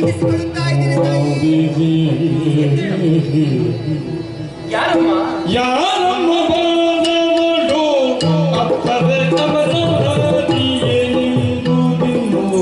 ವಂದಿಸಿಕೊಳ್ಳುತ್ತಾ ಇದ್ದೀನಿ ತಾಯಿ. ಯಾರಮ್ಮ ಯಾರಮ್ಮ ಬಾಲವಳು ಅಪ್ಪರೆ ಅಮರರಾಜಿಯೇ ನಿಂದು ಬಿನ್ನು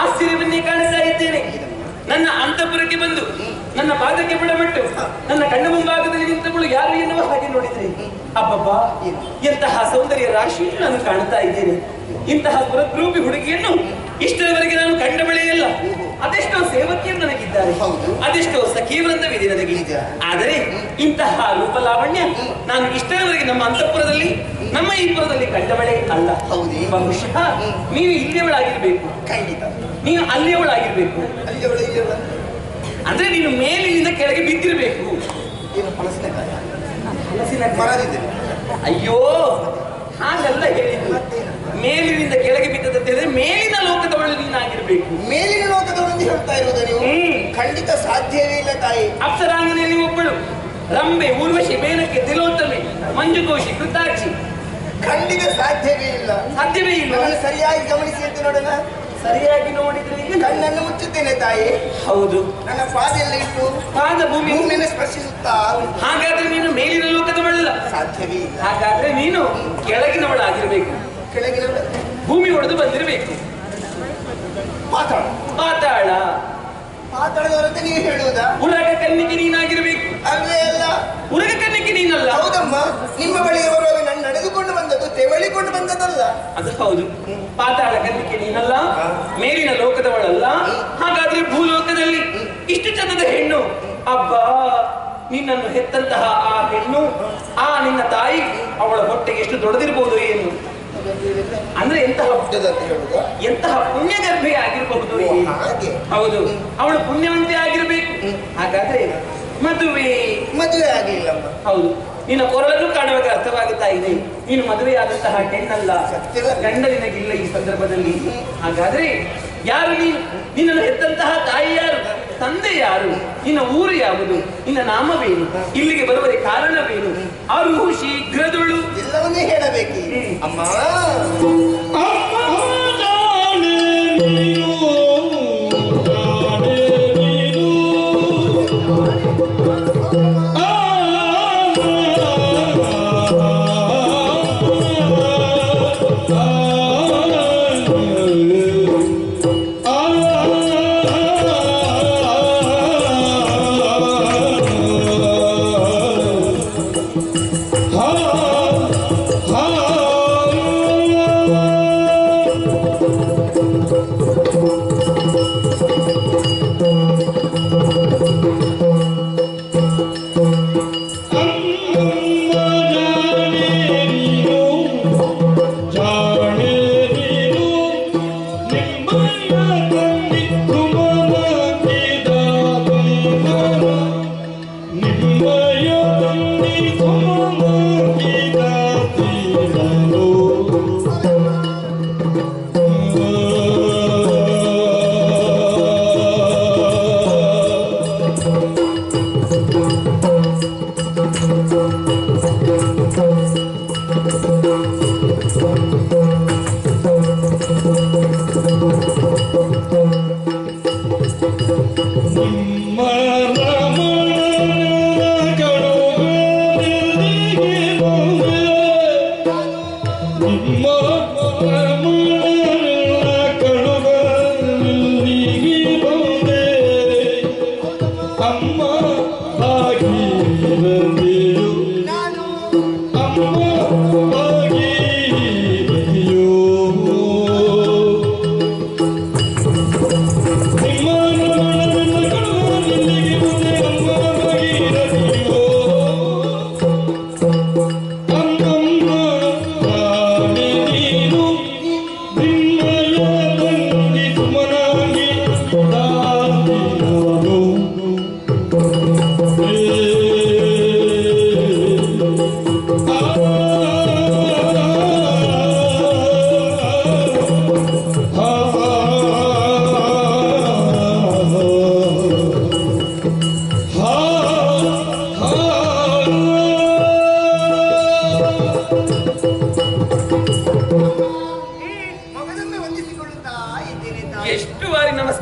ಆಶ್ಚರ್ಯವನ್ನೇ ಕಾಣಿಸ್ತಾ ಇದ್ದೇನೆ. ನನ್ನ ಅಂತಃಪುರಕ್ಕೆ ಬಂದು ನನ್ನ ಪಾದಕ್ಕೆ ಬಿಡಬಿಟ್ಟು ನನ್ನ ಕಣ್ಣ ಮುಂಭಾಗದಲ್ಲಿ ನಿಂತುಗಳು ಯಾರು ಎನ್ನುವ ಹಾಗೆ ನೋಡಿದ್ರೆ ಅಬ್ಬಬ್ಬಾ ಎಂತಹ ಸೌಂದರ್ಯ ರಾಶಿ ನಾನು ಕಾಣ್ತಾ ಇದ್ದೇನೆ. ಇಂತಹ ಸ್ವರೂಪಿ ಹುಡುಗಿಯನ್ನು ಇಷ್ಟರವರೆಗೆ ನಾನು ಕಂಡ ಬೆಳೆಯಲ್ಲ. ಅದೆಷ್ಟೋ ಸೇವಕಿಯರು ನನಗಿದ್ದಾರೆ, ಅದೆಷ್ಟೋ ಸಖೀವೃಂದವಿದೆ ನನಗೆ. ಆದರೆ ಇಂತಹ ರೂಪಲಾವಣ್ಯ ನಾನು ಇಷ್ಟರವರೆಗೆ ನಮ್ಮ ಅಂತಃಪುರದಲ್ಲಿ ನಮ್ಮ ಈ ಪುರದಲ್ಲಿ ಕಂಡ ಬೆಳೆ ಅಲ್ಲ. ಬಹುಶಃ ನೀನು ಇಲ್ಲಿಯವಳಾಗಿರ್ಬೇಕು, ಖಂಡಿತ ನೀನು ಅಲ್ಲಿಯವಳಾಗಿರ್ಬೇಕು. ಅಂದ್ರೆ ನೀನು ಮೇಲಿನಿಂದ ಕೆಳಗೆ ಬಿದ್ದಿರಬೇಕು. ಅಯ್ಯೋ ಹಾಗಲ್ಲ ಹೇಳಿದ್ದು, ಮೇಲಿನಿಂದ ಕೆಳಗೆ ಬಿದ್ದದಂತೆ ಹೇಳಿದ್ರೆ ಮೇಲಿನ ಲೋಕದವಳು ನೀನಾಗಿರ್ಬೇಕು. ಮೇಲಿನ ಲೋಕದವಳು ಹೇಳ್ತಾ ಇರೋದು ನೀವು? ಖಂಡಿತ ಸಾಧ್ಯವೇ ಇಲ್ಲ ತಾಯಿ. ಅಪ್ಸರಾಂಗನೆಯಲ್ಲಿ ಒಬ್ಬಳು ರಂಬೆ, ಊರ್ವಶಿ, ಮೇನಕೆ, ತಿಲೋತ್ತಮೆ, ಮಂಜುಕೋಶಿ, ಕೃತಾಕ್ಷಿ. ಖಂಡಿತ ಸಾಧ್ಯವೇ ಇಲ್ಲ, ಸಾಧ್ಯವೇ ಇಲ್ಲ. ನಾನು ಸರಿಯಾಗಿ ಗಮನಿಸಿ ಅಂತ ನೋಡೋಣ. ಸರಿಯಾಗಿ ನೋಡಿದ್ರೆ ಕಣ್ಣನ್ನು ಮುಚ್ಚುತ್ತೇನೆ ತಾಯಿ. ಹೌದು, ನನ್ನ ಪಾದೆಲ್ಲ ಇಟ್ಟು ಪಾದ ಭೂಮಿಯನ್ನು ಸ್ಪರ್ಶಿಸುತ್ತಾ. ಹಾಗಾದ್ರೆ ನೀನು ಮೇಲಿನ ಲೋಕದವಳಲ್ಲ, ಸಾಧ್ಯವೇ ಇಲ್ಲ. ಹಾಗಾದ್ರೆ ನೀನು ಕೆಳಗಿನವಳಾಗಿರ್ಬೇಕು. ಕೆಳಗಿನ ಭೂಮಿ ಹೊಡೆದು ಬಂದಿರಬೇಕು. ಪಾತಾಳ ಪಾತಾಳ ಪಾತಾಳದವರಂತೆ ನೀವು ಹೇಳುವುದಾ? ಉರಗ ಕನ್ನಿಕೆ ನೀನಾಗಿರ್ಬೇಕು. ಅಲ್ಲೇ ಅಲ್ಲ, ಉರಗ ಕನ್ನಿಕೆ ನೀನಲ್ಲ. ಹೌದಮ್ಮ, ನಿಮ್ಮ ಬಳಿ ಬರುವಾಗ ನಾನು ನಡೆದುಕೊಂಡು ಬಂದದ್ದು, ತೆವಳಿಕೊಂಡು ಬಂದದ್ದಲ್ಲ. ಅದು ಹೌದು. ಪಾತಾಳ ಕನ್ನಿಕೆ ನೀನಲ್ಲ, ಮೇಲಿನ ಲೋಕದವಳಲ್ಲ. ಹಾಗಾದ್ರೆ ಭೂಲೋಕದಲ್ಲಿ ಇಷ್ಟು ಚಂದದ ಹೆಣ್ಣು, ಅಬ್ಬಾ ನಿನ್ನನ್ನು ಹೆತ್ತಂತಹ ಆ ಹೆಣ್ಣು, ಆ ನಿನ್ನ ತಾಯಿ, ಅವಳ ಹೊಟ್ಟೆಗೆ ಎಷ್ಟು ದೊಡ್ಡದಿರಬಹುದು ಏನು? ಅಂದ್ರೆ ಎಂತಹ ಎಂತಹ ಪುಣ್ಯಗರ್ಭೆ ಆಗಿರಬಹುದು. ಹೌದು, ಅವಳು ಪುಣ್ಯವಂತೆ ಆಗಿರ್ಬೇಕು. ಹಾಗಾದ್ರೆ ಮದುವೆ ಆಗಿಲ್ಲ. ಹೌದು, ನಿನ್ನ ಕೊರಳನ್ನು ಕಾಣುವಾಗ ಅರ್ಥವಾಗುತ್ತಾ ಇದೆ ನೀನು ಮದುವೆಯಾದಂತಹ ಹೆಣ್ಣಲ್ಲ. ಗಂಡ ನಿನಗಿಲ್ಲ ಈ ಸಂದರ್ಭದಲ್ಲಿ. ಹಾಗಾದ್ರೆ ಯಾರು ನೀನು? ನಿನ್ನನ್ನು ಹೆತ್ತಂತಹ ತಾಯಿ ಯಾರು? ತಂದೆ ಯಾರು? ನಿನ್ನ ಊರು ಯಾವುದು? ನಿನ್ನ ನಾಮವೇನು? ಇಲ್ಲಿಗೆ ಬರುವರೆ ಕಾರಣವೇನು? ಅರು ಶೀಘ್ರದೊಳು ಎಲ್ಲವನ್ನೇ ಹೇಳಬೇಕು ಅಮ್ಮ.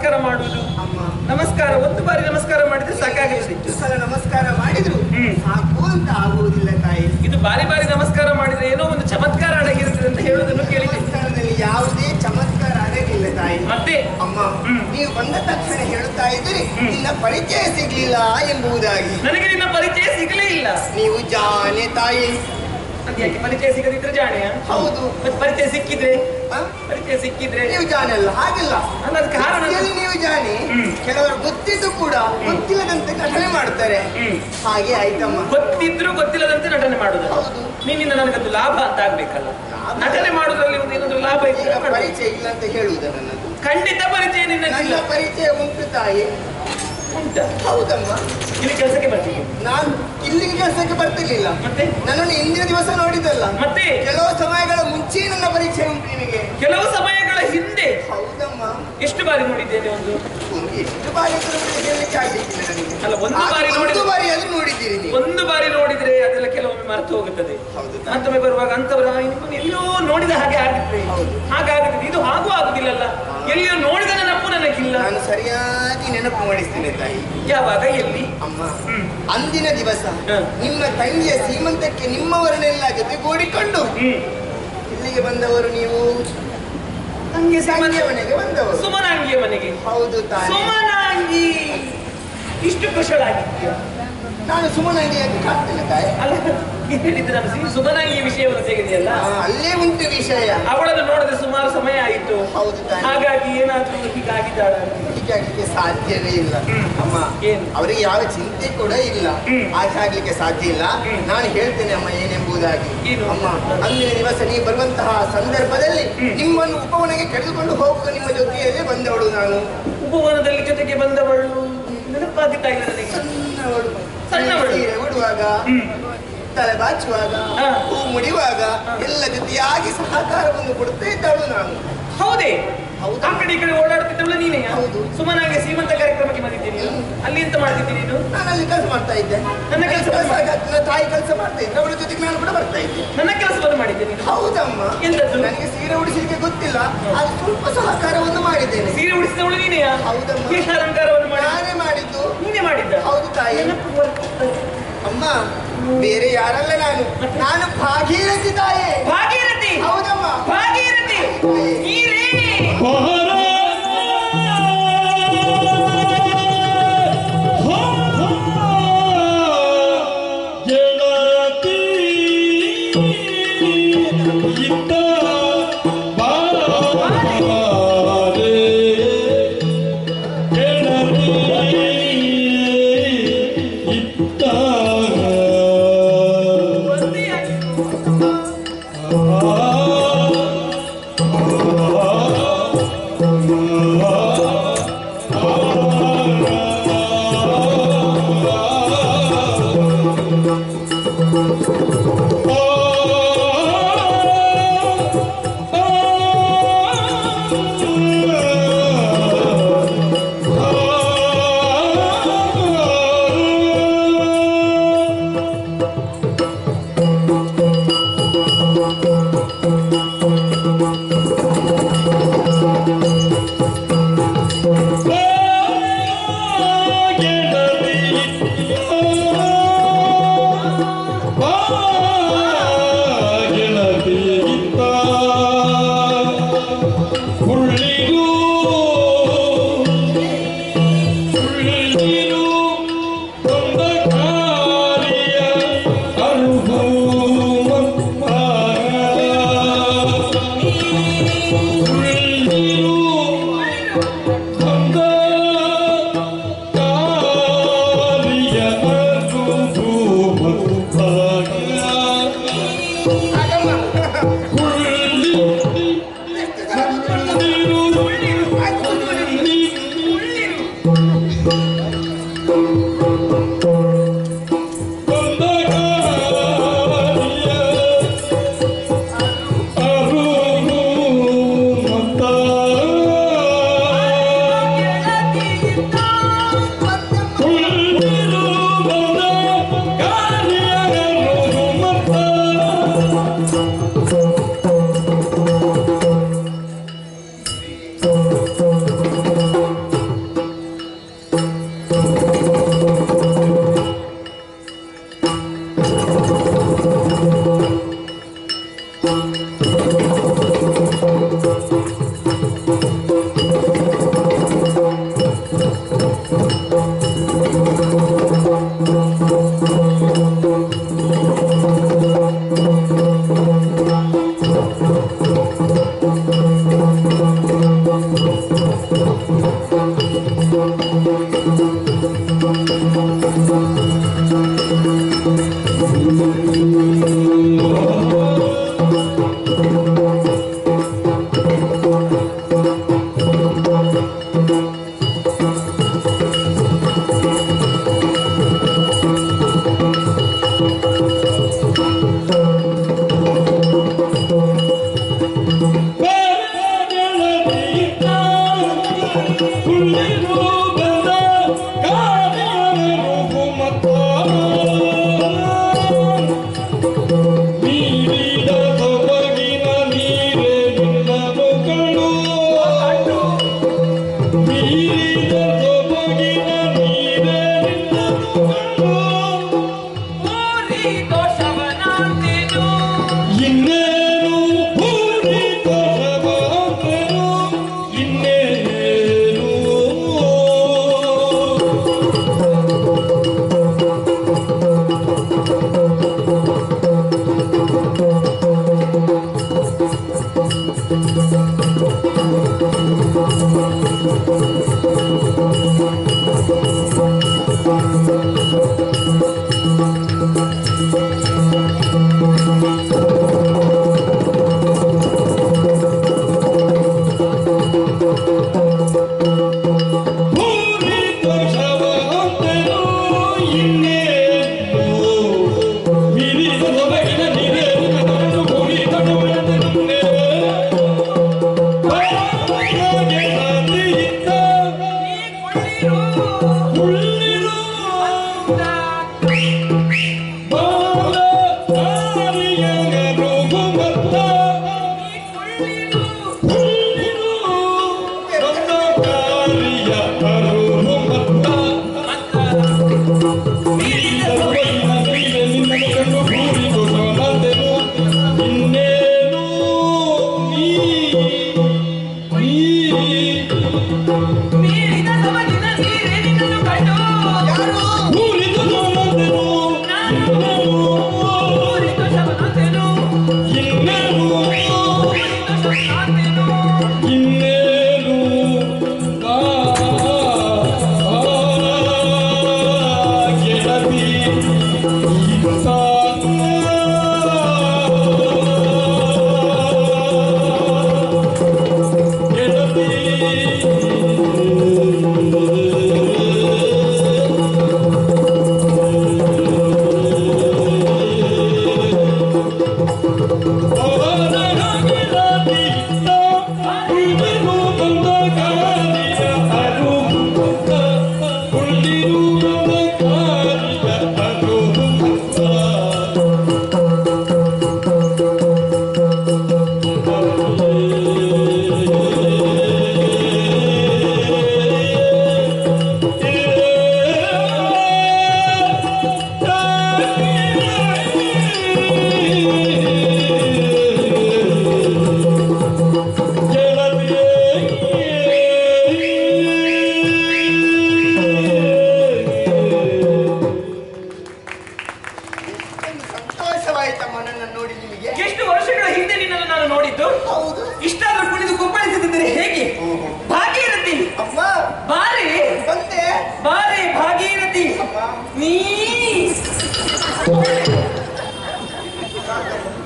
ನಮಸ್ಕಾರ ಮಾಡುವುದು. ಅಮ್ಮ ನಮಸ್ಕಾರ ಒಂದು ಬಾರಿ ನಮಸ್ಕಾರ ಮಾಡಿದ್ರೆ ಸಾಕಾಗಿರುತ್ತೆ. ಎಷ್ಟು ಸಲ ನಮಸ್ಕಾರ ಮಾಡಿದ್ರು ಹ್ಮ್. ಸಾಕು ಅಂತ ಆಗುವುದಿಲ್ಲ ತಾಯಿ. ಇದು ಬಾರಿ ಬಾರಿ ನಮಸ್ಕಾರ ಮಾಡಿದ್ರೆ ಏನೋ ಒಂದು ಚಮತ್ಕಾರ ಅಡಗಿರುತ್ತದೆ ಅಂತ ಹೇಳುವುದನ್ನು ಕೇಳಿದೆ. ನಮಸ್ಕಾರದಲ್ಲಿ ಯಾವುದೇ ಚಮತ್ಕಾರ ಅಡಗಿಲ್ಲ ತಾಯಿ. ಮತ್ತೆ ಅಮ್ಮ ಹ್ಮ್. ನೀವು ಬಂದ ತಕ್ಷಣ ಹೇಳುತ್ತಾ ಇದ್ದೀರಿ ನಿನ್ನ ಪರಿಚಯ ಸಿಗ್ಲಿಲ್ಲ ಎಂಬುದಾಗಿ. ನನಗೆ ನಿನ್ನ ಪರಿಚಯ ಸಿಗಲೇ ಇಲ್ಲ. ನೀವು ಜಾನೆ ತಾಯಿ. ಅಂತ ಯಾಕೆ ಪರಿಚಯ ಸಿಗದಿದ್ರೆ ಜಾಣೆಯ? ಹೌದು. ಮತ್ತೆ ಪರಿಚಯ ಸಿಕ್ಕಿದ್ರೆ ಹ? ಪರಿಚಯ ಸಿಕ್ಕಿದ್ರೆ ನೀವು ಜಾನೆ ಅಲ್ಲ, ಹಾಗಿಲ್ಲ. ಅಲ್ಲ, ಅದಕ್ಕೆ ಕಾರಣ ವೃತ್ತಿಯಲ್ಲಿ ನೀವು ಜಾಣಿ. ಹ್ಮ್. ಕೆಲವರು ಗೊತ್ತಿದ್ದು ಕೂಡ ಗೊತ್ತಿಲ್ಲದಂತೆ ನಟನೆ ಮಾಡ್ತಾರೆ. ಹ್ಮ್. ಹಾಗೆ ಆಯ್ತಮ್ಮ. ಗೊತ್ತಿದ್ರು ಗೊತ್ತಿಲ್ಲದಂತೆ ನಟನೆ ಮಾಡುದು. ಹೌದು. ನಿನ್ನಿಂದ ನನಗದು ಲಾಭ ಅಂತ ಆಗ್ಬೇಕಲ್ಲ. ನಟನೆ ಮಾಡುದ್ರಲ್ಲಿ ಒಂದು ಏನಾದ್ರು ಲಾಭ ಈಗ ಇದ್ರೆ ಪರಿಚಯ ಇಲ್ಲ ಅಂತ ಹೇಳುವುದ ನನ್ನದು. ಖಂಡಿತ ಪರಿಚಯ ನನ್ನ ನಿನ್ನ ಪರಿಚಯ ಉಂಟು ತಾಯಿ. ಉಂಟ. ಹೌದಮ್ಮ. ಇಲ್ಲಿ ಕೆಲಸಕ್ಕೆ ಬರ್ತೀನಿ. ನಾನು ಇಲ್ಲಿಗೆ ಕೆಲಸಕ್ಕೆ ಬರ್ತಿರ್ಲಿಲ್ಲ. ಮತ್ತೆ ನನ್ನನ್ನು ಇಂದಿನ ದಿವಸ ನೋಡಿದಲ್ಲ. ಮತ್ತೆ ಕೆಲವು ಸಮಯಗಳ ಮುಂಚೆ ನನ್ನ ಪರಿಚಯ ಉಂಟು ನಿನಗೆ. ಕೆಲವು ಸಮಯಗಳ ಹಿಂದೆ ಹೌದಮ್ಮ. ಎಷ್ಟು ಬಾರಿ ನೋಡಿದ್ದೇನೆ ಒಂದು ಎಷ್ಟು ಬಾರಿ ಆದ್ರೂ ಹೇಳಲಿಕ್ಕೆ ಆಗ್ಲಿಕ್ಕಿಲ್ಲ ನನಗೆ. ಅಲ್ಲ, ಒಂದು ಬಾರಿ ಒಂದು ಬಾರಿ ಆದ್ರೂ ನೋಡಿದ್ದೀರಿ ನೀವು. ಒಂದು ಬಾರಿ ನೋಡಿದ್ರೆ ಅದೆಲ್ಲ ಕೆಲವೊಮ್ಮೆ ಮರೆತು ಹೋಗುತ್ತದೆ. ಹೌದು. ಮತ್ತೊಮ್ಮೆ ಬರುವಾಗ ಅಂತವರ ಎಲ್ಲೋ ನೋಡಿದ ಹಾಗೆ ಆಗುತ್ತೆ. ಹೌದು. ಹಾಗಾಗುತ್ತದೆ. ಇದು ಹಾಗೂ ಆಗುದಿಲ್ಲಲ್ಲ. ಎಲ್ಲಿಯೋ ನೋಡಿದ ನೆನಪು ನನಗಿಲ್ಲ. ನಾನು ಸರಿಯಾಗಿ ನೆನಪು ಮಾಡಿಸ್ತೇನೆ ತಾಯಿ. ಯಾವಾಗ ಎಲ್ಲಿ? ಅಮ್ಮ ಹ್ಮ್. ಅಂದಿನ ದಿವಸ ಹ. ನಿಮ್ಮ ತಂಗಿಯ ಸೀಮಂತಕ್ಕೆ ನಿಮ್ಮವರನ್ನೆಲ್ಲ ಜೊತೆಗೂಡಿಕೊಂಡು ಹ್ಮ್. ಇಲ್ಲಿಗೆ ಬಂದವರು ನೀವು. ತಂಗಿ ತಂಗಿಯ ಮನೆಗೆ ಬಂದವರು. ಸುಮನಾಂಗಿಯ ಮನೆಗೆ. ಹೌದು ತಾಯಿ. ಸುಮನಾಂಗಿ ಇಷ್ಟು ಕುಶಲಾಗಿದ್ಯ? ನಾನು ಸುಮನಂಗಿಯಾಗಿ ಕಾಣ್ತೇನೆ ತಾಯಿ. ಅಲ್ಲ, ಹೇಳಿದ್ರೆ ನಾನು ಸುಮನಾಂಗಿಯ ವಿಷಯವನ್ನು ತೆಗೆದಿಯಲ್ಲ, ಅಲ್ಲೇ ಉಂಟು ವಿಷಯ. ಅವಳನ್ನು ನೋಡದೆ ಸುಮಾರು ಸಮಯ ಆಯಿತು. ಹೌದು ತಾಯಿ. ಹಾಗಾಗಿ ಏನಾದ್ರೂ ಹೀಗಾಗಿದ್ದಾಳ? ಹೀಗಾಗ್ಲಿಕ್ಕೆ ಸಾಧ್ಯವೇ ಇಲ್ಲ. ಹ್ಮ್. ಅಮ್ಮ ಏನು? ಅವರಿಗೆ ಯಾವ ಚಿಂತೆ ಕೂಡ ಇಲ್ಲ. ಹ್ಮ್. ಹಾಗಾಗ್ಲಿಕ್ಕೆ ಸಾಧ್ಯ ಇಲ್ಲ. ಹ್ಮ್. ನಾನು ಹೇಳ್ತೇನೆ ಅಮ್ಮ ಏನೆಂಬುದಾಗಿ. ಏನು? ಅಮ್ಮ ಅಂದಿನ ದಿವಸ ನೀವು ಬರುವಂತಹ ಸಂದರ್ಭದಲ್ಲಿ ನಿಮ್ಮನ್ನು ಉಪವನಕ್ಕೆ ಕರೆದುಕೊಂಡು ಹೋಗುವ ನಿಮ್ಮ ಜೊತೆಯಲ್ಲಿ ಬಂದವಳು ನಾನು. ಉಪವನದಲ್ಲಿ ಜೊತೆಗೆ ಬಂದವಳು ನೆನಪಾಗುತ್ತಾ ಇಲ್ಲ ನನಗೆ. ಸಣ್ಣವಳು. ಸಣ್ಣವಳು. ಸೀರೆ ಉಡುವಾಗ, ಹ್ಮ್. ತಲೆ ಬಾಚುವಾಗ, ಹಾ. ಹೂ ಮುಡಿವಾಗ ಹಾ. ಎಲ್ಲ ಜೊತೆಯಾಗಿ ಸಹಕಾರವನ್ನು ಕೊಡ್ತಾ ಇದ್ದವಳು ನಾನು. ಹೌದೇ? ಹೌದು. ಆ ಕಡೆ ಈ ಕಡೆ ಓಡಾಡ್ತಿದ್ದವಳು ನೀನೇ? ಹೌದು. ಸುಮನಾಗೆ ಸೀಮಂತ ಕಾರ್ಯಕ್ರಮಕ್ಕೆ ಬಂದಿದ್ದೀನಿ. ಅಲ್ಲಿ ಎಂತ ಮಾಡ್ತಿದ್ದೀನಿ ನೀನು? ನಾನು ಅಲ್ಲಿ ಕೆಲಸ ಮಾಡ್ತಾ ಇದ್ದೆ. ನನ್ನ ಕೆಲಸ ನನ್ನ ತಾಯಿ ಕೆಲಸ ಮಾಡ್ತಾ ಇದ್ದೆ. ಅವಳ ಜೊತೆಗೆ ನಾನು ಕೂಡ ಬರ್ತಾ ಇದ್ದೆ. ನನ್ನ ಕೆಲಸವನ್ನು ಮಾಡಿದ್ದೇನೆ. ಹೌದಮ್ಮ. ಎಂತದ್ದು? ನನಗೆ ಸೀರೆ ಉಡಿಸಲಿಕ್ಕೆ ಗೊತ್ತಿಲ್ಲ. ಅದು ಸ್ವಲ್ಪ ಸಹಕಾರವನ್ನು ಮಾಡಿದ್ದೇನೆ. ಸೀರೆ ಉಡಿಸಿದವಳು ನೀನೆಯಾ? ಹೌದಮ್ಮ. ಕೇಶಾಲಂಕಾರವನ್ನು ಮಾಡಿ ನಾನೇ ಮಾಡಿದ್ದು. ನೀನೇ ಮಾಡಿದ್ದ? ಹೌದು ತಾಯಿ. ನೆನಪು ಬರ್ತದೆ. ಅಮ್ಮ ಬೇರೆ ಯಾರಲ್ಲ ನಾನು ಭಾಗೀರಥಿ ತಾಯಿ. ಭಾಗೀರಥಿ? ಹೌದಮ್ಮ. ಭಾಗೀರಥಿ ನೀರೇ?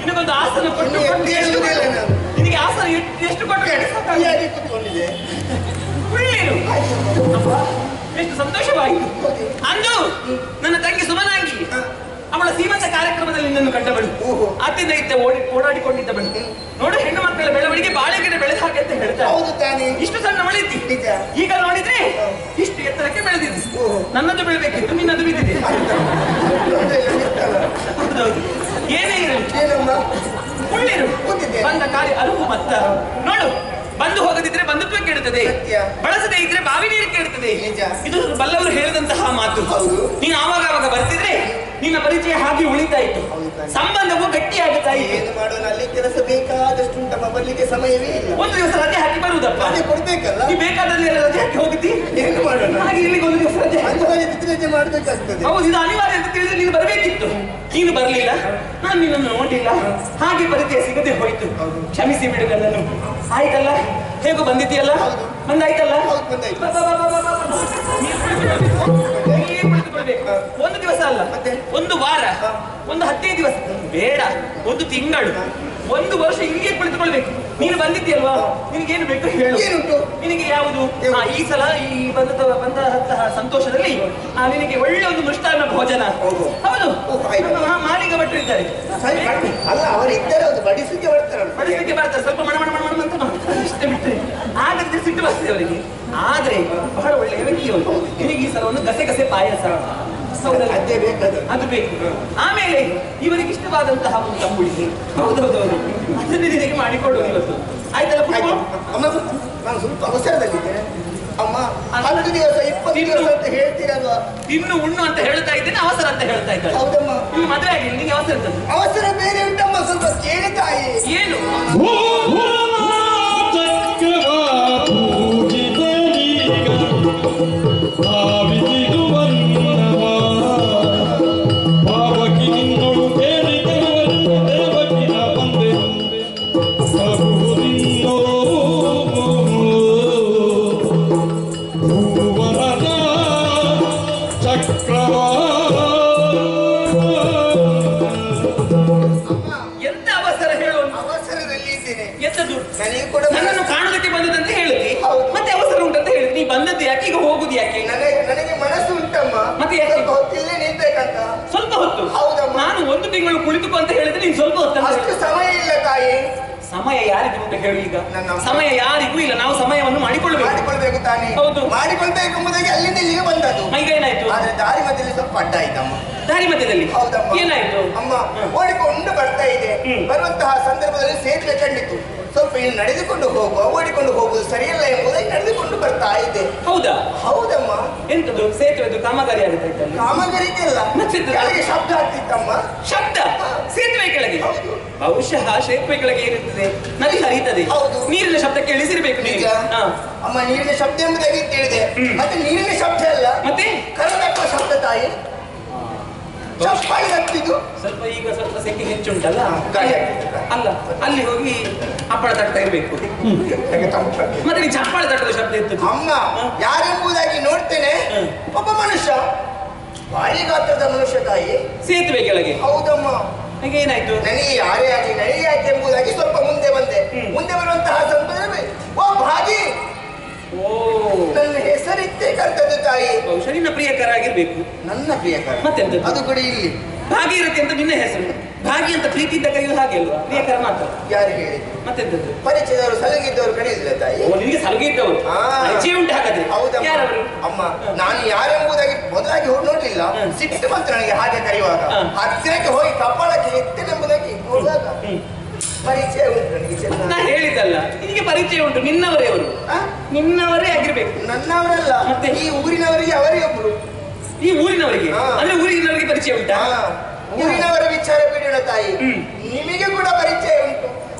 ಇನ್ನೊಂದು ಆಸನ ಕೊಟ್ಟು ನಿನಗೆ ಆಸನ ಎಷ್ಟು ಕೊಟ್ಟು ಎಷ್ಟು ಸಂತೋಷವಾಯಿತು. ಅಂದು ನನ್ನ ತಂಗಿ ಸುಮನಾಂಗಿ ಅವಳ ಸೀಮಂತ ಕಾರ್ಯಕ್ರಮದಲ್ಲಿ ನಿನ್ನನ್ನು ಕಂಡಬಳು. ಅತ್ತಿಂದ ಇದ್ದ ಓಡಾಡಿಕೊಂಡಿದ್ದ ಬಳಿ ನೋಡು, ಹೆಣ್ಣು ಮಕ್ಕಳ ಬೆಳವಣಿಗೆ ಬಾಳೆಗಿಡ ಬೆಳೆದ ಹಾಗೆ ಅಂತ ಹೇಳ್ತಾರೆ. ಇಷ್ಟು ಸಣ್ಣ ಮಳಿದ್ದಿ, ಈಗ ನೋಡಿದ್ರೆ ಇಷ್ಟು ಎತ್ತರಕ್ಕೆ ಬೆಳೆದಿದ್ದಿ. ನನ್ನದು ಬೆಳಬೇಕಿತ್ತು, ನಿನ್ನದು ಬಿದ್ದಿದೆ. ಏನೇ ಇರಲಿ ಒಳ್ಳೆರು ಬಂದ ಕಾರ್ಯ ಅರುಹು ಮತ್ತ ನೋಡು, ಬಂದು ಹೋಗದಿದ್ರೆ ಬಂಧುತ್ವ ಕೇಳುತ್ತದೆ, ಬಳಸದೇ ಇದ್ರೆ ಬಾವಿ ನೀರು ಕೇಳುತ್ತದೆ. ಇದು ಬಲ್ಲವರು ಹೇಳಿದಂತಹ ಮಾತು. ನೀನು ಆವಾಗ ಆವಾಗ ಬರ್ತಿದ್ರೆ ನಿನ್ನ ಪರಿಚಯ ಹಾಗೆ ಉಳಿತಾ ಇತ್ತು, ಸಂಬಂಧವು ಗಟ್ಟಿಯಾಗುತ್ತಾ ಇತ್ತು. ಅಲ್ಲಿ ಕೆಲಸ ಬೇಕಾದಷ್ಟು ಉಂಟಮ್ಮ, ಬರ್ಲಿಕ್ಕೆ ಸಮಯವೇ ಇಲ್ಲ. ಒಂದು ದಿವಸ ರಜೆ ಹಾಕಿ ಬರುವುದಪ್ಪ, ಕೊಡ್ಬೇಕಲ್ಲ. ನೀ ಬೇಕಾದಲ್ಲಿ ರಜೆ ಹಾಕಿ ಹೋಗಿದ್ದಿ, ಏನು ಮಾಡೋಣ? ಹಾಗೆ ಇಲ್ಲಿಗೆ ಒಂದು ದಿವಸ ರಜೆ ರಜೆ ಮಾಡಬೇಕಾಗ್ತದೆ. ಹೌದು, ಇದು ಅನಿವಾರ್ಯ ನೀನು ಬರ್ಲಿಲ್ಲ, ನಾನು ನಿನ್ನನ್ನು ನೋಡಿಲ್ಲ, ಹಾಗೆ ಪರಿಚಯ ಸಿಗದೆ ಹೋಯ್ತು. ಕ್ಷಮಿಸಿ ಬಿಡು ನನ್ನನ್ನು. ಆಯ್ತಲ್ಲ, ಹೇಗೂ ಬಂದಿದ್ದೀಯಲ್ಲ, ಬಂದಾಯ್ತಲ್ಲ. ಬಾ, ಬಾ, ಬಾ, ಬಾ, ಬಾ, ಬಾ. ನೀನು ಕುಳಿತುಕೊಳ್ಬೇಕು. ಒಂದು ದಿವಸ ಅಲ್ಲ, ಒಂದು ವಾರ, ಒಂದು 15 ದಿವಸ ಬೇಡ, ಒಂದು ತಿಂಗಳು, ಒಂದು ವರ್ಷ ಹಿಂಗೆ ಕುಳಿತುಕೊಳ್ಬೇಕು. ನೀನು ಬಂದಿದ್ದೀಯಲ್ವಾ, ನಿನಗೇನು ಬೇಕು ಹೇಳು. ನಿನಗೆ ಯಾವುದು ಈ ಸಲ ಈ ಬಂದಂತಹ ಸಂತೋಷದಲ್ಲಿ ನಿನಗೆ ಒಳ್ಳೆ ಒಂದು ಮೃಷ್ಟಾನ್ನ ಭೋಜನ. ಹೌದು, ಮಾಲಿಗ ಭಟ್ರು ಇದ್ದಾರೆ. ಅಲ್ಲ, ಅವರು ಇದ್ದಾರೆ, ಅದು ಬಡಿಸಲಿಕ್ಕೆ ಬರ್ತಾರೆ. ಸ್ವಲ್ಪ ಮಣ ಮಣ ಮಣ ಅಂತ ಮಾಡ್ತಾರೆ, ಇಷ್ಟೇ ಬಿಟ್ಟರೆ. ಹಾಗಾದ್ರೆ ಸಿಟ್ಟು ಬರ್ತದೆ ಅವರಿಗೆ. ಆದ್ರೆ ಬಹಳ ಒಳ್ಳೆಯ ವ್ಯಕ್ತಿ ಅವರು. ನಿನಗೆ ಈ ಸಲ ಒಂದು ಗಸೆ ಪಾಯಸ ಅದು ಬೇಕು. ಆಮೇಲೆ ಇವರಿಗೆ ಇಷ್ಟವಾದಂತಹ ಒಂದು ತಂಬುಳಿ. ಹೌದೌದು, ಅದನ್ನೇ ನಿನಗೆ ಮಾಡಿಕೊಡು ಇವತ್ತು. ಆಯ್ತಲ್ಲ? ಅಮ್ಮ, ನಾನು ಸ್ವಲ್ಪ ಅವಸರದಲ್ಲಿದ್ದೇನೆ ಅಮ್ಮ. 10 ದಿವಸ 20 ದಿವಸ ಅಂತ ಹೇಳ್ತೀರಲ್ವಾ? ತಿನ್ನು ಉಣ್ಣು ಅಂತ ಹೇಳ್ತಾ ಇದ್ದೇನೆ, ಅವಸರ ಅಂತ ಹೇಳ್ತಾ ಇದ್ದಾರೆ. ಹೌದಮ್ಮ, ನಿಮ್ಗೆ ಮದುವೆ ಆಗಿಲ್ಲ, ನಿಮಗೆ ಅವಸರ ಇರ್ತದೆ. ಅವಸರ ಬೇರೆ ಉಂಟಮ್ಮ, ಸ್ವಲ್ಪ ಕೇಳಿ ತಾಯಿ. ಏನು? ಎಂತ ಅವಸರ ಹೇಳು? ಅವಸರದಲ್ಲಿ ಇದ್ದೇನೆ. ಎಂತದ್ದು? ನನಗೆ ಕೂಡ ನನ್ನನ್ನು ಕಾಣೋದಕ್ಕೆ ಬಂದದಂತೆ ಹೇಳಿದ್ರಿ, ಮತ್ತೆ ಅವಸರ ಉಂಟಂತ ಹೇಳಿದ್ರಿ. ನೀ ಬಂದದ್ದು ಯಾಕೆ, ಈಗ ಹೋಗುದು ಯಾಕೆ? ನನಗೆ ಮನಸ್ಸು ಉಂಟಮ್ಮ, ಮತ್ತೆ ಯಾಕೆ ಹೊತ್ತಿಲ್ಲೇ ನಿಲ್ಬೇಕಂತ. ಸ್ವಲ್ಪ ಹೊತ್ತು? ಹೌದಮ್ಮ. ನಾನು 1 ತಿಂಗಳು ಕುಳಿತುಕೋ ಅಂತ ಹೇಳಿದ್ರೆ ನೀನು ಸ್ವಲ್ಪ ಹೊತ್ತು. ಅಷ್ಟು ಸಮಯ ಇಲ್ಲ ತಾಯಿ. ಸಮಯ ಯಾರಿಗೂ ಅಂತ ಹೇಳಿ, ಈಗ ಸಮಯ ಯಾರಿಗೂ ಇಲ್ಲ. ನಾವು ಸಮಯವನ್ನು ಮಾಡಿಕೊಳ್ಬೇಕು ತಾನೇ. ಹೌದು, ಮಾಡಿಕೊಳ್ಬೇಕು ಎಂಬುದಾಗಿ ಅಲ್ಲಿಂದ ಇಲ್ಲಿಗೆ ಬಂದದ್ದು. ಈಗ ಏನಾಯ್ತು? ಆದ್ರೆ ದಾರಿ ಮಧ್ಯದಲ್ಲಿ ಸ್ವಲ್ಪ ಅಡ್ಡ ಆಯ್ತಮ್ಮ. ದಾರಿ ಮಧ್ಯದಲ್ಲಿ? ಹೌದಮ್ಮ. ಏನಾಯ್ತು? ಅಮ್ಮ ಓಡಿಕೊಂಡು ಬರ್ತಾ ಇದೆ. ಬರುವಂತಹ ಸಂದರ್ಭದಲ್ಲಿ ಸೇತುವೆ ಕಂಡಿತು. ಸ್ವಲ್ಪ ಇಲ್ಲಿ ನಡೆದುಕೊಂಡು ಹೋಗುವ, ಓಡಿಕೊಂಡು ಹೋಗುವುದು ಸರಿಯಲ್ಲ ಎಂಬುದಾಗಿ ನಡೆದುಕೊಂಡು ಬರ್ತಾ ಇದೆ. ಹೌದಾ? ಹೌದಮ್ಮ. ಎಂತದ್ದು? ಸೇತುವೆ ಕಾಮಗಾರಿ ಆಗುತ್ತೆ? ಕಾಮಗಾರಿ ಅಲ್ಲ, ಕೆಳಗೆ ಶಬ್ದ ಆಗ್ತಿತ್ತಮ್ಮ. ಶಬ್ದ? ಸೇತುವೆ ಕೆಳಗೆ? ಬಹುಶಃ ಸೇತುವೆ ಕೆಳಗೆ ಏನಿರ್ತದೆ, ನದಿ ಹರಿಯುತ್ತದೆ, ನೀರಿನ ಶಬ್ದ ಕೇಳಿಸಿರ್ಬೇಕು ನಿಮಗೆ. ಅಮ್ಮ, ನೀರಿನ ಶಬ್ದ ಎಂಬುದಾಗಿ ತಿಳಿದೆ, ಮತ್ತೆ ನೀರಿನ ಶಬ್ದ ಅಲ್ಲ, ಮತ್ತೆ ಕರದಪ್ಪ ಶಬ್ದ ತಾಯಿ. ಸ್ವಲ್ಪ ಈಗ ಸ್ವಲ್ಪ ಸೆಕೆ ಹೆಚ್ಚುಂಟಲ್ಲ, ಅಲ್ಲ ಅಲ್ಲಿ ಹೋಗಿ ಹಪ್ಪಳ ತಟ್ತಾ ಇರ್ಬೇಕು. ಮತ್ತೆ ನೀನು ಚಪ್ಪಾಳ ತಟ್ಟದ ಶಬ್ದ ಇತ್ತು. ಅಮ್ಮ, ಯಾರೆಂಬುದಾಗಿ ನೋಡ್ತೇನೆ, ಒಬ್ಬ ಮನುಷ್ಯ, ಭಾರಿ ಗಾತ್ರದ ಮನುಷ್ಯ ತಾಯಿ, ಸೇತುವೆ ಕೆಳಗೆ. ಹೌದಮ್ಮ. ಈಗ ಏನಾಯ್ತು? ನನಗೆ ಯಾರೇ ಆಗಿ ನನಗೆ ಯಾಕೆ ಎಂಬುದಾಗಿ ಸ್ವಲ್ಪ ಮುಂದೆ ಬಂದೆ. ಮುಂದೆ ಬರುವಂತಹ ಸಂದರ್ಭದಲ್ಲಿ ಓ ಭಾಗಿ, ನನ್ನ ಹೆಸರಿತ್ತೇ ಕರ್ತದ್ದು ತಾಯಿ. ಬಹುಶಃ ನಿನ್ನ ಪ್ರಿಯಕರ ಆಗಿರ್ಬೇಕು. ನನ್ನ ಪ್ರಿಯಕರ? ಮತ್ತೆಂತ ಅದು ಕೂಡ ಇಲ್ಲಿ ಭಾಗೀರಥಿ ಅಂತ ನಿನ್ನ ಹೆಸರು. ಭಾಗಿ ಅಂತ ಪ್ರೀತಿಯಿಂದ ಕರೆಯುವುದು ಹಾಗೆ ಅಲ್ವಾ? ಪ್ರಿಯಕರ ಮಾತ್ರ. ಯಾರು ಹೇಳಿದ್ರು? ಮತ್ತೆಂತದ್ದು? ಪರಿಚಯದವರು, ಸಲಗಿದ್ದವರು ಕರೆಯಿಲ್ಲ ತಾಯಿ. ನಿಮಗೆ ಸಲಗಿ ಇದ್ದವರು ಪರಿಚಯ ಉಂಟು ಹಾಗಾದ್ರೆ? ಹೌದಾ? ಯಾರವರು? ಅಮ್ಮ, ನಾನು ಯಾರೆಂಬುದಾಗಿ ಮೊದಲಾಗಿ ನೋಡ್ಲಿಲ್ಲ, ಸಿಟ್ಟು ಬಂತು ನನಗೆ ಹಾಗೆ ಕರೆಯುವಾಗ. ಹತ್ತಿರಕ್ಕೆ ಹೋಗಿ ಕಪಾಳಕ್ಕೆ ಎತ್ತನೆಂಬುದಾಗಿ ನೋಡುವಾಗ ಪರಿಚಯ ಉಂಟು ನನಗೆ. ನಾ ಹೇಳಿದ್ದಲ್ಲ, ನಿನಗೆ ಪರಿಚಯ ಉಂಟು. ನಿನ್ನವರೇ ಅವರು, ನಿನ್ನವರೇ ಆಗಿರ್ಬೇಕು. ನನ್ನವರಲ್ಲ, ಮತ್ತೆ ಈ ಊರಿನವರಿಗೆ ಅವರೇ ಒಬ್ರು. ಈ ಊರಿನವರಿಗೆ ಅಂದ್ರೆ ಊರಿನವರಿಗೆ ಪರಿಚಯ ಉಂಟಾ? ಊರಿನವರ ವಿಚಾರ ಬಿಡೋಣ ತಾಯಿ, ನಿಮಗೆ ಕೂಡ ಪರಿಚಯ ಉಂಟು.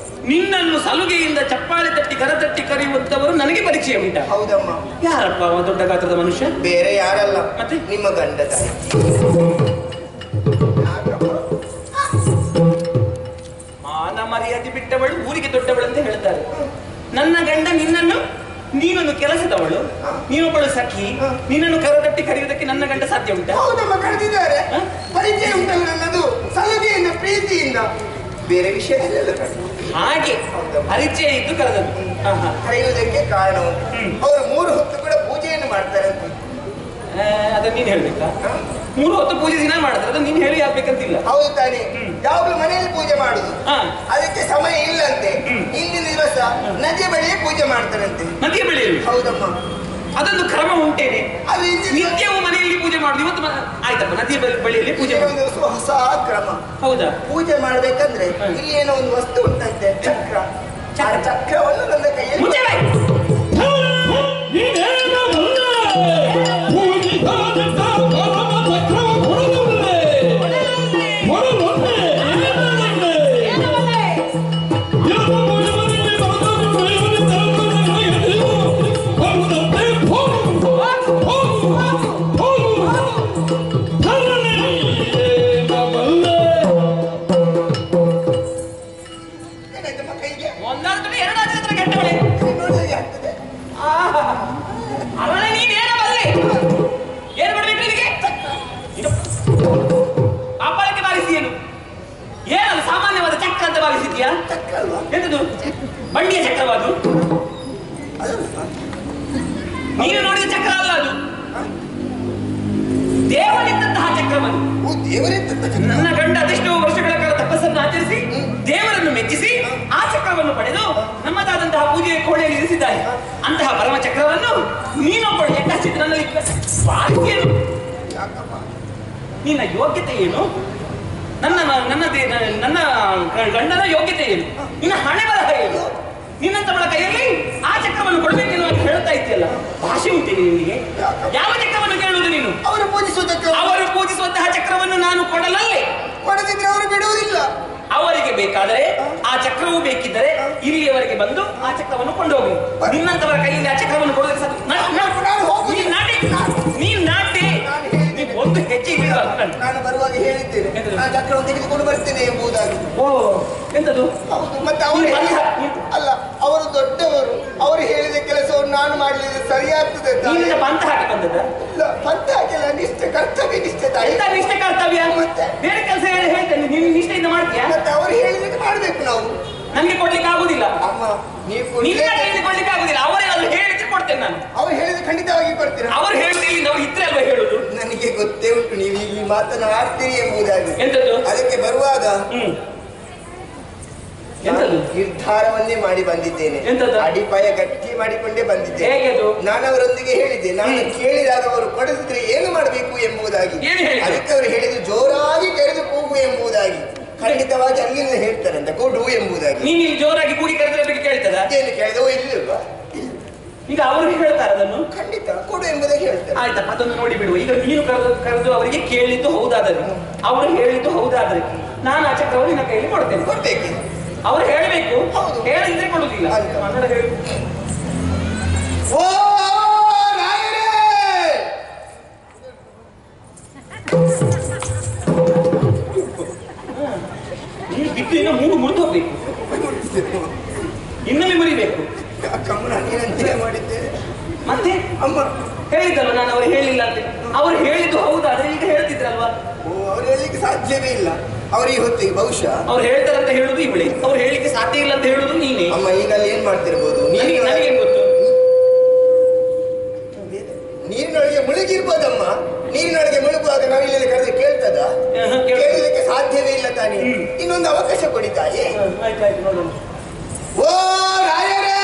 ನಿನ್ನನ್ನು ಸಲುಗೆಯಿಂದ ಚಪ್ಪಾಳೆ ತಟ್ಟಿ ಕರತಟ್ಟಿ ಕರೆಯುವಂತವರು ನನಗೆ ಪರಿಚಯ ಉಂಟಾ? ಹೌದಮ್ಮ. ಯಾರಪ್ಪ ದೊಡ್ಡ ಗಾತ್ರದ ಮನುಷ್ಯ? ಬೇರೆ ಯಾರಲ್ಲ, ಮತ್ತೆ ನಿಮ್ಮ ಗಂಡ ತಾಯಿ. ಮಾನ ಮರ್ಯಾದೆ ಬಿಟ್ಟವಳು, ಊರಿಗೆ ದೊಡ್ಡವಳು ಅಂತ ಹೇಳ್ತಾರೆ. ನನ್ನ ಗಂಡ ನಿನ್ನನ್ನು, ನೀನೊಂದು ಕೆಲಸದವಳು, ನೀನೊಬ್ಬಳು ಸಖಿ, ನಿನ್ನನ್ನು ಕರತಟ್ಟಿ ಕರೆಯುವುದಕ್ಕೆ ನನ್ನ ಗಂಡ ಸಾಧ್ಯ ಉಂಟಾ? ಹೌದಮ್ಮ, ಕರೆದಿದ್ದಾರೆ. ಪರಿಚಯ ಉಂಟಲ್ಲ ನನ್ನದು, ಸಲುಗೆಯಿಂದ ಪ್ರೀತಿಯಿಂದ, ಬೇರೆ ವಿಷಯದಲ್ಲ. ಹಾಗೆ ಪರಿಚಯ ಇದ್ದು ಕರೆದದ್ದು. ಕರೆಯುವುದಕ್ಕೆ ಕಾರಣ ಅವರು 3 ಹೊತ್ತು ಕೂಡ ಪೂಜೆಯನ್ನು ಮಾಡ್ತಾರೆ ಅಂತ. ಅದನ್ನ ನೀನ್ ಹೇಳ್ಬೇಕಾ? 3 ಹೊತ್ತು ಪೂಜೆ ದಿನ ಮಾಡ್ತಾರೆ, ಅದನ್ನ ನೀನ್ ಹೇಳಿ ಆಗ್ಬೇಕಂತಿಲ್ಲ. ಹೌದು ತಾನೇ, ಯಾವಾಗಲೂ ಮನೆಯಲ್ಲಿ ಪೂಜೆ ಮಾಡುದು, ಅದಕ್ಕೆ ಸಮಯ ಇಲ್ಲಂತೆ. ಇಂದಿನ ದಿವಸ ನದಿಯ ಬಳಿಯೇ ಪೂಜೆ ಮಾಡ್ತಾರಂತೆ. ನದಿಯ ಬಳಿಯಲ್ಲಿ? ಹೌದಮ್ಮ. ಅದೊಂದು ಕ್ರಮ ಉಂಟೇನೆ, ನಿತ್ಯವೂ ಮನೆಯಲ್ಲಿ ಪೂಜೆ ಮಾಡುದು. ಇವತ್ತು ಆಯ್ತಪ್ಪ, ನದಿಯ ಬಳಿಯಲ್ಲಿ ಪೂಜೆ ಮಾಡುದು ಹೊಸ ಕ್ರಮ. ಹೌದಾ? ಪೂಜೆ ಮಾಡ್ಬೇಕಂದ್ರೆ ಇಲ್ಲಿ ಏನೋ ಒಂದು ವಸ್ತು ಉಂಟಂತೆ, ಚಕ್ರ. ಚಕ್ರವನ್ನು ನನ್ನ ಕೈಯಲ್ಲಿ ನೋಡಿದ್ಯಾ? ಚಕ್ರ ಅಲ್ವಾ? ಎಂತದು ಬಂಡಿಯ ಚಕ್ರವಾದು? ನೀನು ನೋಡಿದ ಚಕ್ರ ಅಲ್ಲ ಅದು, ದೇವರಿದ್ದಂತಹ ಚಕ್ರವನ್ನು. ನನ್ನ ಗಂಡ ಅದೆಷ್ಟೋ ವರ್ಷಗಳ ಕಾಲ ತಪಸ್ಸನ್ನು ಆಚರಿಸಿ ದೇವರನ್ನು ಮೆಚ್ಚಿಸಿ ಆ ಚಕ್ರವನ್ನು ಪಡೆದು ನಮ್ಮದಾದಂತಹ ಪೂಜೆಯ ಕೋಣೆಯಲ್ಲಿ ಇರಿಸಿದ್ದಾನೆ. ಅಂತಹ ಪರಮ ಚಕ್ರವನ್ನು ನೀನೊಬ್ಬಳು ಎಟ್ಟಚ್ಚಿದ್ದು ನನ್ನಲ್ಲಿ ಏನು? ನಿನ್ನ ಯೋಗ್ಯತೆ ಏನು? ನನ್ನ ಗಂಡನ ಯೋಗ್ಯತೆ ಏನು? ನಿನ್ನ ಹಣೆ ಬರಹ ಏನು? ನಿನ್ನಂತವಳ ಕೈಯಲ್ಲಿ ಆ ಚಕ್ರವನ್ನು ಕೊಡಬೇಕೆನ್ನುವ ಹೇಳ್ತಾ ಇದ್ದೀಯಲ್ಲ, ಭಾಷೆ ಉಂಟೇನೆ ನಿನಗೆ? ಯಾವ ಚಕ್ರವನ್ನು ಕೇಳುವುದು ನೀನು? ಅವರು ಪೂಜಿಸುವಂತಹ ಚಕ್ರವನ್ನು ನಾನು ಕೊಡಲಲ್ಲೇ. ಕೊಡದಿದ್ರೆ ಅವರು ಬಿಡುವುದಿಲ್ಲ. ಅವರಿಗೆ ಬೇಕಾದರೆ ಆ ಚಕ್ರವೂ ಬೇಕಿದ್ದರೆ ಇಲ್ಲಿಯವರೆಗೆ ಬಂದು ಆ ಚಕ್ರವನ್ನು ಕೊಂಡೋಗಿ. ನಿನ್ನಂತವರ ಕೈಯಲ್ಲಿ ಆ ಚಕ್ರವನ್ನು ಕೊಡೋದಕ್ಕೆ ಒಂದು ಹೆಜ್ಜೆ ನಾನು ಬರುವಾಗ ಹೇಳಿದ್ದೇನೆ, ನಾನು ಚಕ್ರವನ್ನು ತೆಗೆದುಕೊಂಡು ಬರ್ತೇನೆ ಎಂಬುದಾಗಿ. ಓ, ಎಂತದು? ಹೌದು. ಮತ್ತೆ ಅವರು ಅಲ್ಲ, ಅವರು ದೊಡ್ಡವರು, ಅವರು ಹೇಳಿದ ಕೆಲಸವನ್ನು ನಾನು ಮಾಡಲಿಲ್ಲ, ಸರಿಯಾಗ್ತದೆ. ಪಂಥ ಹಾಕಿ ಬಂದದ? ಇಲ್ಲ, ಪಂಥ ಹಾಕಿಲ್ಲ, ನಿಷ್ಠೆ, ಕರ್ತವ್ಯ ನಿಷ್ಠೆ. ನಿಷ್ಠೆ ಕರ್ತವ್ಯ ಮತ್ತೆ ಬೇರೆ ಕೆಲಸ ಹೇಳ್ತೇನೆ, ನೀನು ನಿಷ್ಠೆಯಿಂದ ಮಾಡ್ತೀಯಾ? ಮತ್ತೆ ಅವರು ಹೇಳಿದಕ್ಕೆ ಮಾಡ್ಬೇಕು ನಾವು. ನನಗೆ ಕೊಡ್ಲಿಕ್ಕೆ ಆಗುದಿಲ್ಲ ಅಮ್ಮ, ನೀವು ಕೊಡ್ಲಿಕ್ಕೆ ಆಗುದಿಲ್ಲ. ಅವರೇನಾದ್ರು ಹೇಳಿದ್ರೆ ಕೊಡ್ತೇನೆ ನಾನು. ಅವ್ರು ಹೇಳಿದ್ರೆ ಖಂಡಿತವಾಗಿ ಕೊಡ್ತೀರಾ? ಅವ್ರು ಹೇಳಿದ್ರೆ ನಾವು ಇದ್ರೆ ಅಲ್ವಾ ಹೇಳುದು? ನನಗೆ ಗೊತ್ತೇ ಉಂಟು ನೀವು ಈ ಮಾತನ್ನು ಆಡ್ತೀರಿ ಎಂಬುದಾಗಿ. ಎಂತದ್ದು? ಅದಕ್ಕೆ ಬರುವಾಗ ನಿರ್ಧಾರವನ್ನೇ ಮಾಡಿ ಬಂದಿದ್ದೇನೆ. ಅಡಿಪಾಯ ಗಟ್ಟಿ ಮಾಡಿಕೊಂಡೇ ಬಂದಿದ್ದೇನೆ. ನಾನು ಅವರೊಂದಿಗೆ ಹೇಳಿದ್ದೆ, ನಾನು ಕೇಳಿದಾಗ ಅವರು ಕೊಡದಿದ್ರೆ ಏನು ಮಾಡಬೇಕು ಎಂಬುದಾಗಿ. ಅದಕ್ಕೆ ಅವರು ಹೇಳಿದ್ರು ಜೋರಾಗಿ ಕರೆದು ಕೂಗು ಎಂಬುದಾಗಿ. ಖಂಡಿತವಾಗಿ ಅಲ್ಲಿಂದ ಹೇಳ್ತಾರೆ ಅಂತ, ಕೊಡು ಎಂಬುದಾಗಿ. ನೀನು ಜೋರಾಗಿ ಕೂಗಿ ಕರೆದ್ರೆ ಬಗ್ಗೆ ಕೇಳ್ತದ? ಏನು ಕೇಳಿದೋ ಇಲ್ಲವಾ? ಈಗ ಅವರು ಹೇಳ್ತಾರೆ ಅದನ್ನು ಖಂಡಿತ ಕೊಡು ಎಂಬುದಾಗಿ ಹೇಳ್ತಾರೆ. ಆಯ್ತಪ್ಪ, ಅದನ್ನು ನೋಡಿ ಬಿಡುವ. ಈಗ ನೀನು ಕರೆದು ಅವರಿಗೆ ಕೇಳಿದ್ದು ಹೌದಾದರೆ, ಅವರು ಹೇಳಿದ್ದು ಹೌದಾದರೆ ನಾನು ಆ ಚಕ್ರವನ್ನು ನಿನ್ನ ಕೈಯಲ್ಲಿ ಕೊಡ್ತೇನೆ. ಕೊಡ್ಬೇಕು, ಅವರು ಹೇಳಬೇಕು. ಹೇಳಿದ್ರೆ ಕೊಡುದಿಲ್ಲ. ಓ ರಾಯರೇ, ನೀನು ಬಿಟ್ಟು ಇನ್ನು ಮೂರು ಮುರಿದು ಹೋಗ್ಬೇಕು, ಇನ್ನೊಮ್ಮೆ ಮುರಿಬೇಕು. ಮಾಡಿದ್ದೇನೆ ಮತ್ತೆ ಅಮ್ಮ ಹೇಳಿದ್ದಲ್ವ ನಾನು ಅವ್ರು ಹೇಳಿಲ್ಲ ಅಂತ. ಅವ್ರು ಹೇಳಿದ್ದು ಹೌದಾದ್ರೆ ಈಗ ಹೇಳ್ತಿದ್ರಲ್ವಾ? ಅವ್ರು ಹೇಳಲಿಕ್ಕೆ ಸಾಧ್ಯವೇ ಇಲ್ಲ. ಅವ್ರು ಈ ಹೊತ್ತಿಗೆ ಬಹುಶಃ ಅವ್ರು ಹೇಳ್ತಾರಂತ ಹೇಳುದು ಇವಳೆ, ಅವ್ರು ಹೇಳಿಕ್ಕೆ ಸಾಧ್ಯ ಇಲ್ಲ ಅಂತ ಹೇಳುದು ನೀನೆ. ಅಮ್ಮ ಈಗ ಅಲ್ಲಿ ಏನ್ ಮಾಡ್ತಿರ್ಬೋದು? ನನಗೆ ಗೊತ್ತು. ನೀರಿನೊಳಗೆ ಮುಳುಗಿರ್ಬೋದಮ್ಮ. ನೀರಿನೊಳಗೆ ಮುಳುಗುವಾಗ ನಾವು ಇಲ್ಲಿ ಕರೆದು ಕೇಳ್ತದ? ಕೇಳಲಿಕ್ಕೆ ಸಾಧ್ಯವೇ ಇಲ್ಲ ತಾನೇ. ಇನ್ನೊಂದು ಅವಕಾಶ ಕೊಡಿ ತಾಯಿ. ಓ ರಾಯರೇ,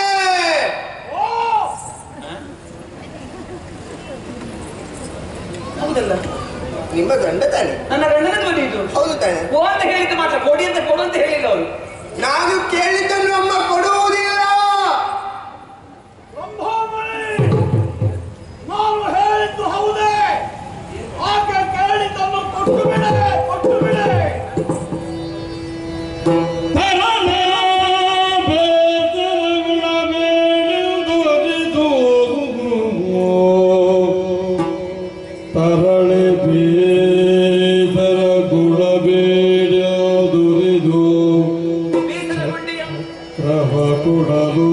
ಹೌದಲ್ಲ? ನಿಮ್ಮ ಗಂಡ ತಾನೆ? ನನ್ನ ಗಂಡನ ಧ್ವನಿ ಇದು. ಹೌದು ತಾನೆ? ಓ ಅಂತ ಹೇಳಿದ್ದು ಮಾತ್ರ, ಕೊಡಿ ಅಂತ ಕೊಡು ಅಂತ ಹೇಳಿಲ್ಲ ಅವರು. ನಾನು ಕೇಳಿದ್ದನ್ನು ಅಮ್ಮ ಕೊಡುವುದಿಲ್ಲ. ನಾನು ಹೇಳಿದ್ದು ಹೌದೇ? ಆಕೆ ಕೇಳಿದ್ದನ್ನು ಕೊಟ್ಟು ಬಿಡೆ, ಕೊಟ್ಟು ಬಿಡೆ. ತರಳೆ ಬೇಸರ ಗುಣ ಬೇಡ ದುರಿದು ಕ್ರಮ ಕೊಡಲು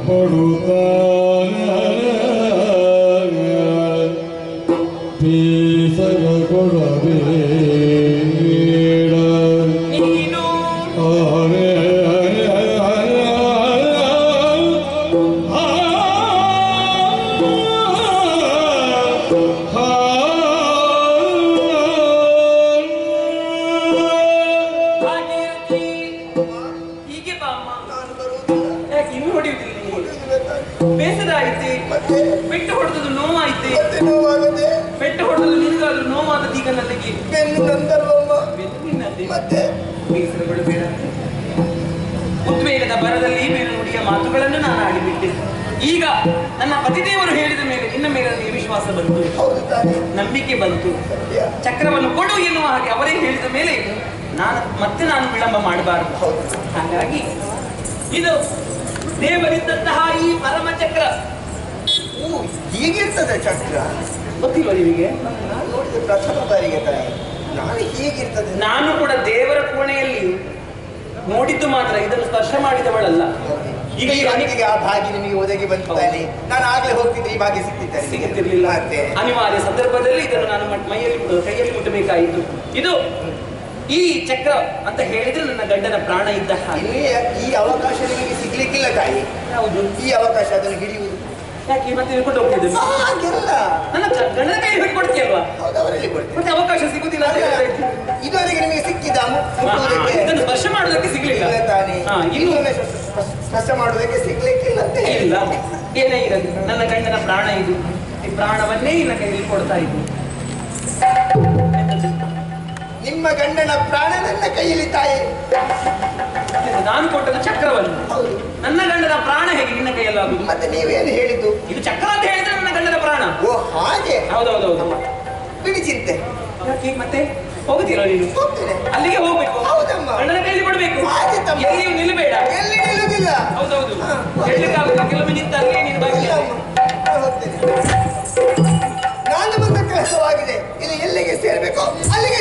ಪಡುತ್ತ ಬೇಸರ ಕೊಡಬೇಡ. ಬೇಸರ ಐತಿ, ಪೆಟ್ಟು ಹೊಡೆದದು ನೋವಾಯ್ತಿ. ಪೆಟ್ಟು ಹೊಡೆದದು ನಿನಗಾದ್ರೂ ನೋವಾದ ಈಗ ನನಗೆ ಮತ್ತೆ ಬೇಸರಗಳು ಬೇಡ. ಉದ್ವೇಗದ ಬರದಲ್ಲಿ ಬೇರೆ ನುಡಿಯ ಮಾತುಗಳನ್ನು ನಾನು ಆಡಿಬಿಟ್ಟೆ. ಈಗ ನನ್ನ ಪತಿದೇವರು ಹೇಳಿದ ಮೇಲೆ ನಿನ್ನ ಮೇಲೆ ನನಗೆ ವಿಶ್ವಾಸ ಬಂತು, ನಂಬಿಕೆ ಬಂತು. ಚಕ್ರವನ್ನು ಕೊಡು ಎನ್ನುವ ಹಾಗೆ ಅವರೇ ಹೇಳಿದ ಮೇಲೆ ನಾನು ವಿಳಂಬ ಮಾಡಬಾರದು. ಹಾಗಾಗಿ ಇದು ದೇವರಿದ್ದಂತಹ ಈ ಪರಮ ಚಕ್ರ. ಹೀಗಿರ್ತದೆ ಚಕ್ರ? ಗೊತ್ತಿಲ್ವ ನಿಮಗೆ? ನಾನು ನೋಡಿದ ಪ್ರಥಮ ಬಾರಿಗೆ ತಾಯಿ, ನಾನು ಹೀಗಿರ್ತದೆ. ನಾನು ಕೂಡ ದೇವರ ಕೋಣೆಯಲ್ಲಿ ನೋಡಿದ್ದು ಮಾತ್ರ, ಇದನ್ನು ಸ್ಪರ್ಶ ಮಾಡಿದವಳಲ್ಲ. ಈಗ ಆ ಭಾಗ್ಯ ನಿಮಗೆ ಒದಗಿ ಬಂತಾನೆ. ನಾನು ಆಗ್ಲೇ ಹೋಗ್ತಿದ್ರೆ ಈ ಭಾಗ್ಯ ಸಿಗುತ್ತಿರ್ಲಿಲ್ಲ. ಅನಿವಾರ್ಯ ಸಂದರ್ಭದಲ್ಲಿ ಇದನ್ನು ನಾನು ಕೈಯಲ್ಲಿ ಮುಟ್ಟಬೇಕಾಯಿತು. ಇದು ಈ ಚಕ್ರ ಅಂತ ಹೇಳಿದ್ರೆ ನನ್ನ ಗಂಡನ ಪ್ರಾಣ ಇದ್ದ ಹಾಗೆ. ಈ ಅವಕಾಶ ನಿಮಗೆ ಸಿಗ್ಲಿಕ್ಕಿಲ್ಲ ತಾಯಿ. ಹೌದು, ಈ ಅವಕಾಶ ಅದನ್ನು ಹಿಡಿಯುವುದು ಯಾಕೆ ಮತ್ತೆ ಹಿಡ್ಕೊಂಡು ಹೋಗ್ತಿದ್ದೆ ಹಾಗೆಲ್ಲ ನನ್ನ ಗಂಡನ ಕೈ ಹಿಡ್ಕೊಡ್ತೀಯಲ್ವಾ? ಹೌದು, ಅವರಲ್ಲಿ ಕೊಡ್ತೇನೆ. ಮತ್ತೆ ಅವಕಾಶ ಸಿಗುದಿಲ್ಲ ಅಂತ ಹೇಳಿದ್ರೆ ಇದುವರೆಗೆ ನಿಮಗೆ ಸಿಕ್ಕಿದ ಇದನ್ನು ಸ್ಪರ್ಶ ಮಾಡೋದಕ್ಕೆ ಸಿಗ್ಲಿಲ್ಲ ತಾನೇ. ಇನ್ನೊಮ್ಮೆ ಸ್ಪರ್ಶ ಮಾಡೋದಕ್ಕೆ ಸಿಗ್ಲಿಕ್ಕಿಲ್ಲ ಅಂತ ಇಲ್ಲ. ಏನೇ ಇರಲಿ, ನನ್ನ ಗಂಡನ ಪ್ರಾಣ ಇದು. ಈ ಪ್ರಾಣವನ್ನೇ ನಿನ್ನ ಕೈಯಲ್ಲಿ ಕೊಡ್ತಾ ಇದ್ದು. ನಿಮ್ಮ ಗಂಡನ ಪ್ರಾಣ ನನ್ನ ಕೈಯಲ್ಲಿ ತಾಯಿ. ನಾನು ಕೊಟ್ಟದ ಚಕ್ರವನ್ನು ನನ್ನ ಗಂಡನ ಪ್ರಾಣ ಹೇಗೆ ನಿನ್ನ ಕೈಯಲ್ಲಾಗುದು? ಮತ್ತೆ ನೀವೇನು ಹೇಳಿದ್ದು? ಇದು ಚಕ್ರ ಅಂತ ಹೇಳಿದ್ರೆ ನನ್ನ ಗಂಡನ ಪ್ರಾಣ. ಓ ಹಾಗೆ. ಹೌದೌದೌದು. ಬಿಡಿ ಚಿಂತೆ. ಯಾಕೆ ಮತ್ತೆ ಹೋಗುತ್ತೀರಾ ನೀನು? ಹೋಗ್ತೇನೆ. ಅಲ್ಲಿಗೆ ಹೋಗ್ಬೇಕು. ಹೌದಮ್ಮ. ಗಂಡನ ಕೈಯಲ್ಲಿ ಕೊಡ್ಬೇಕು. ಎಲ್ಲಿಯೂ ನಿಲ್ಲಬೇಡ. ಎಲ್ಲಿ ನಿಲ್ಲುವುದಿಲ್ಲ. ಹೌದೌದು. ಹೇಳಲಿಕ್ಕಾಗುದಿಲ್ಲ, ಕೆಲವೊಮ್ಮೆ ನಿಂತ ಅಲ್ಲಿಯೇ ನೀನು ಬಾಕಿ. ಹೋಗ್ತೇನೆ. ನಾನು ಬಂದ ಕೆಲಸವಾಗಿದೆ. ಇದು ಎಲ್ಲಿಗೆ ಸೇರ್ಬೇಕು ಅಲ್ಲಿಗೆ